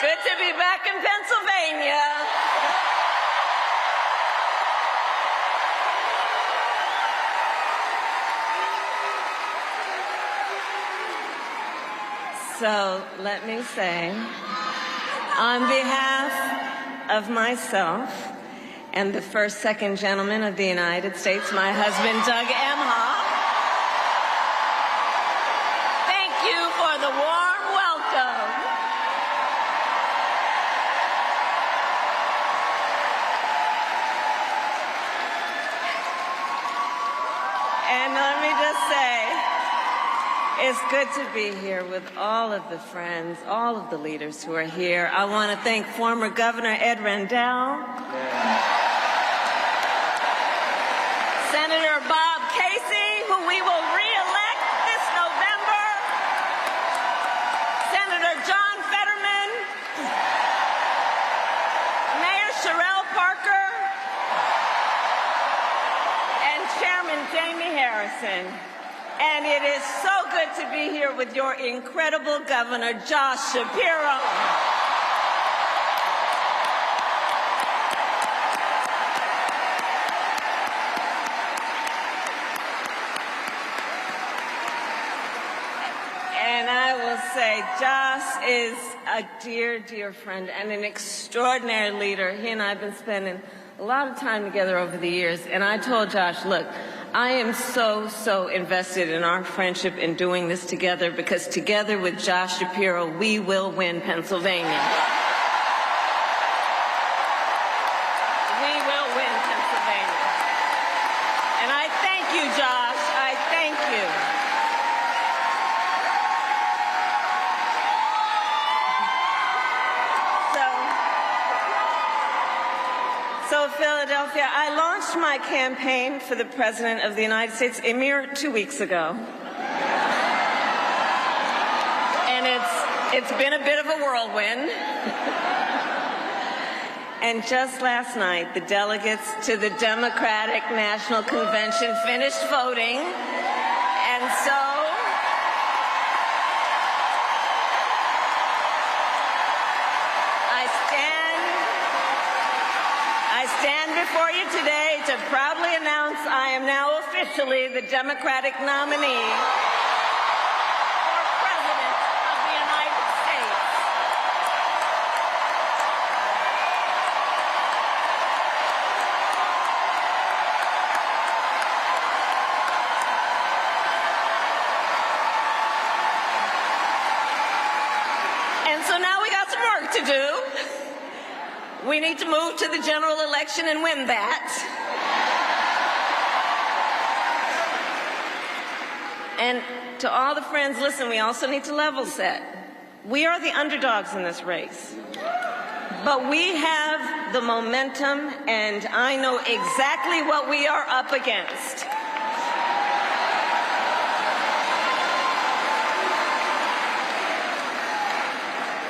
good to be back in Pennsylvania. So let me say, on behalf of myself and the first, second gentleman of the United States, my husband, Doug Emhoff, thank you for the warm welcome. And let me just say, it's good to be here with all of the friends, all of the leaders who are here. I want to thank former Governor Ed Rendell, Senator Bob Casey, who we will re-elect this November, Senator John Fetterman, Mayor Sherelle Parker, and Chairman Jamie Harrison. And it is so good to be here with your incredible Governor, Josh Shapiro. And I will say, Josh is a dear, dear friend and an extraordinary leader. He and I have been spending a lot of time together over the years. And I told Josh, look, I am so invested in our friendship in doing this together, because together with Josh Shapiro, we will win Pennsylvania. We will win Pennsylvania. And I thank you, Josh. I thank you. So Philadelphia, I launched my campaign for the President of the United States a mere 2 weeks ago. And it's been a bit of a whirlwind. And just last night, the delegates to the Democratic National Convention finished voting. And so I stand before you today to proudly announce I am now officially the Democratic nominee for President of the United States. And so now we got some work to do. We need to move to the general election and win that. And to all the friends, listen, we also need to level set. We are the underdogs in this race. But we have the momentum, and I know exactly what we are up against.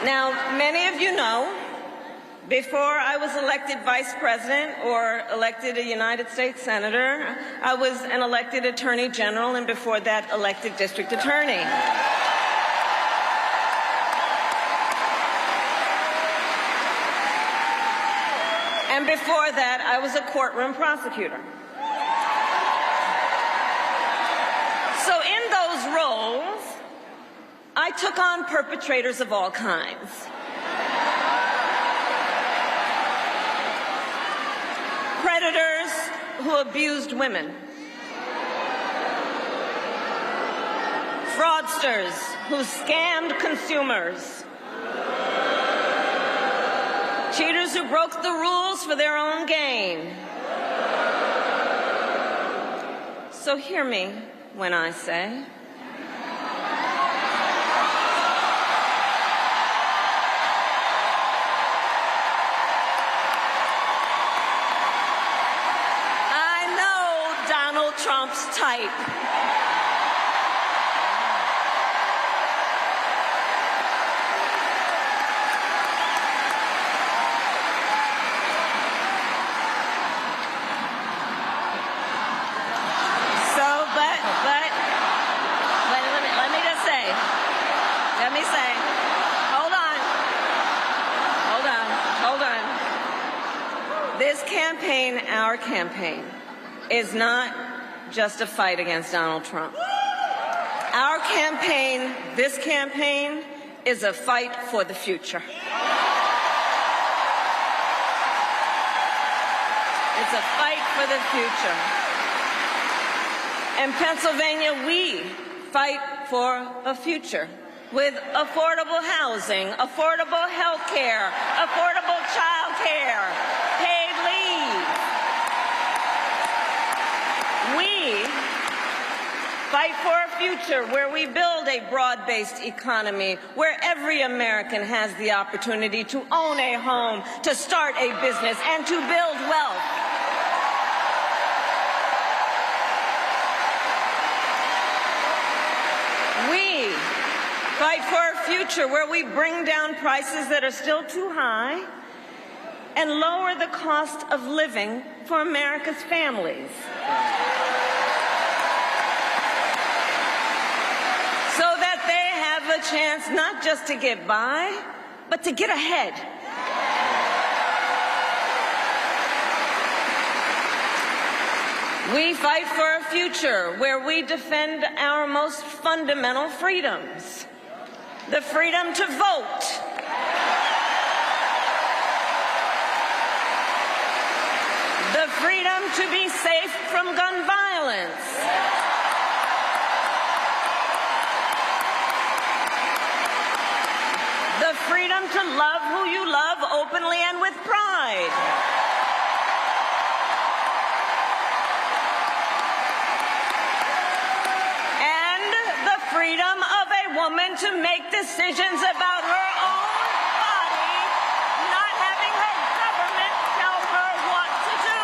Now, many of you know, before I was elected vice president or elected a United States senator, I was an elected attorney general, and before that, elected district attorney. And before that, I was a courtroom prosecutor. So in those roles, I took on perpetrators of all kinds. Predators who abused women. Fraudsters who scammed consumers. Cheaters who broke the rules for their own gain. So hear me when I say, Trump's type. Let me say, hold on. our campaign, is not just a fight against Donald Trump. Our campaign, this campaign, is a fight for the future. It's a fight for the future. In Pennsylvania, we fight for a future with affordable housing, affordable health care, affordable child care, paid leave. We fight for a future where we build a broad-based economy, where every American has the opportunity to own a home, to start a business, and to build wealth. We fight for a future where we bring down prices that are still too high and lower the cost of living for America's families, so that they have a chance not just to get by, but to get ahead. We fight for a future where we defend our most fundamental freedoms: the freedom to vote, the freedom to be safe from gun violence, the freedom to love who you love openly and with pride, and the freedom of a woman to make decisions about her own body, not having her government tell her what to do.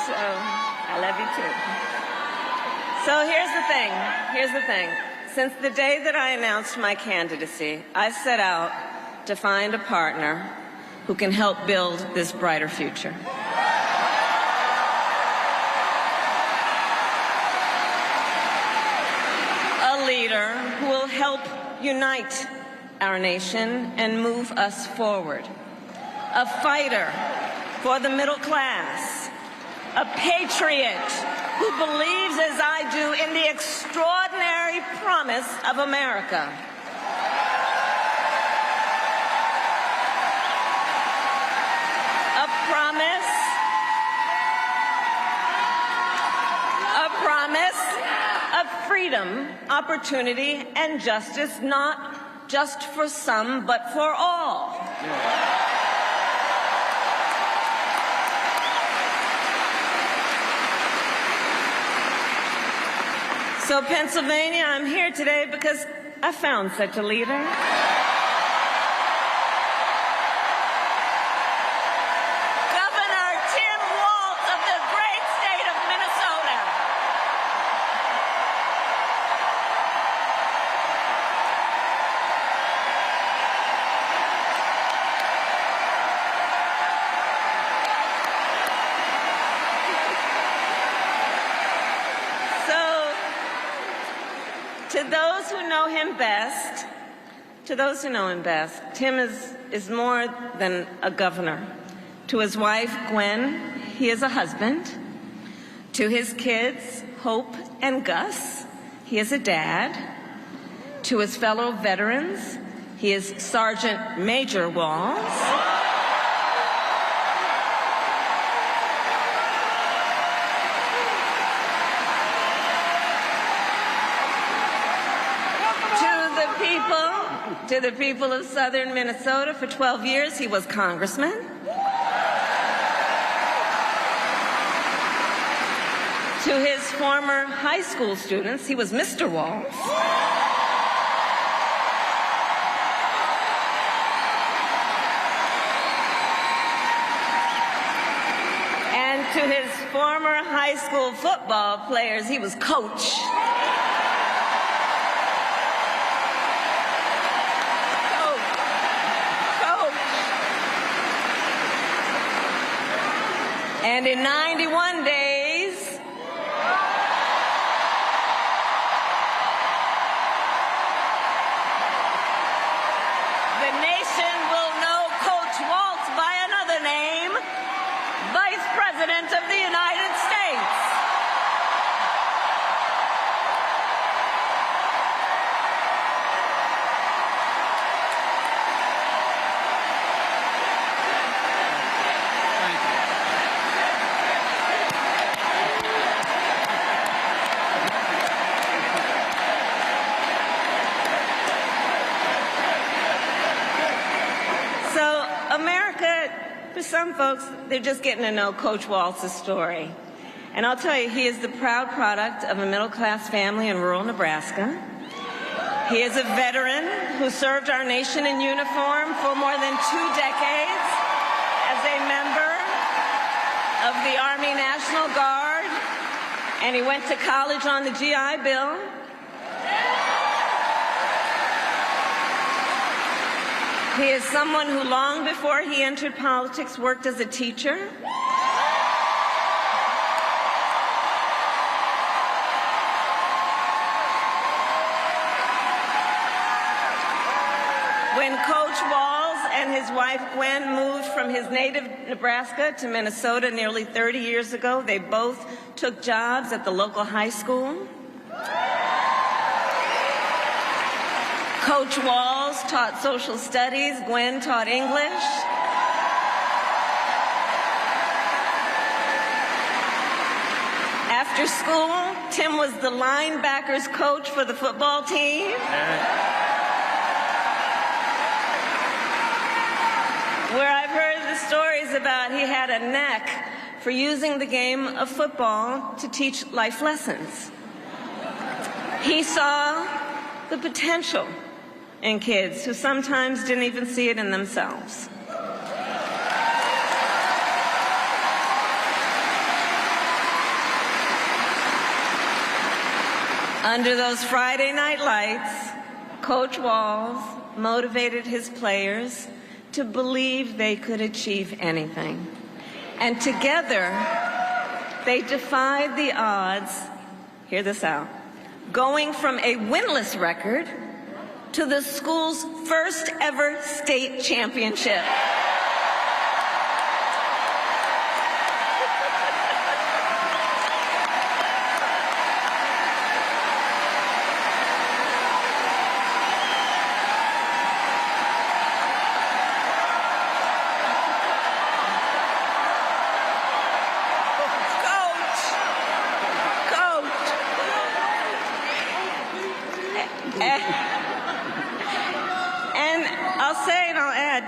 So, I love you too. So here's the thing. Since the day that I announced my candidacy, I set out to find a partner who can help build this brighter future. A leader who will help unite our nation and move us forward. A fighter for the middle class. A patriot who believes, as I do, in the extraordinary promise of America. A promise of freedom, opportunity, and justice, not just for some, but for all. So, Pennsylvania, I'm here today because I found such a leader. Governor Tim Walz of the great state of Minnesota. To those who know him best, Tim is more than a governor. To his wife, Gwen, he is a husband. To his kids, Hope and Gus, he is a dad. To his fellow veterans, he is Sergeant Major Walz. To the people of southern Minnesota, for 12 years, he was congressman. To his former high school students, he was Mr. Walz. And to his former high school football players, he was coach. And in 91 days, President of the United States. For some folks, they're just getting to know Coach Walz's story. And I'll tell you, he is the proud product of a middle-class family in rural Nebraska. He is a veteran who served our nation in uniform for more than 2 decades as a member of the Army National Guard, and he went to college on the GI Bill. He is someone who, long before he entered politics, worked as a teacher. When Coach Walz and his wife Gwen moved from his native Nebraska to Minnesota nearly 30 years ago, they both took jobs at the local high school. Coach Walz taught social studies, Gwen taught English. After school, Tim was the linebackers coach for the football team. Where I've heard the stories about he had a knack for using the game of football to teach life lessons. He saw the potential in kids who sometimes didn't even see it in themselves. Under those Friday night lights, Coach Walz motivated his players to believe they could achieve anything. And together, they defied the odds, hear this out, going from a winless record to the school's first ever state championship.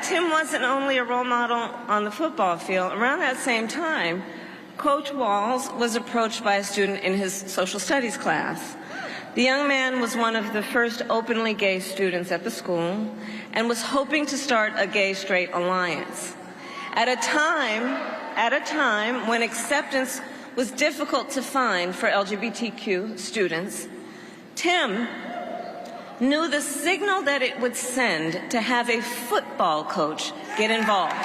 Tim wasn't only a role model on the football field. Around that same time, Coach Walz was approached by a student in his social studies class. The young man was one of the first openly gay students at the school and was hoping to start a gay-straight alliance. At a time when acceptance was difficult to find for LGBTQ students, Tim knew the signal that it would send to have a football coach get involved.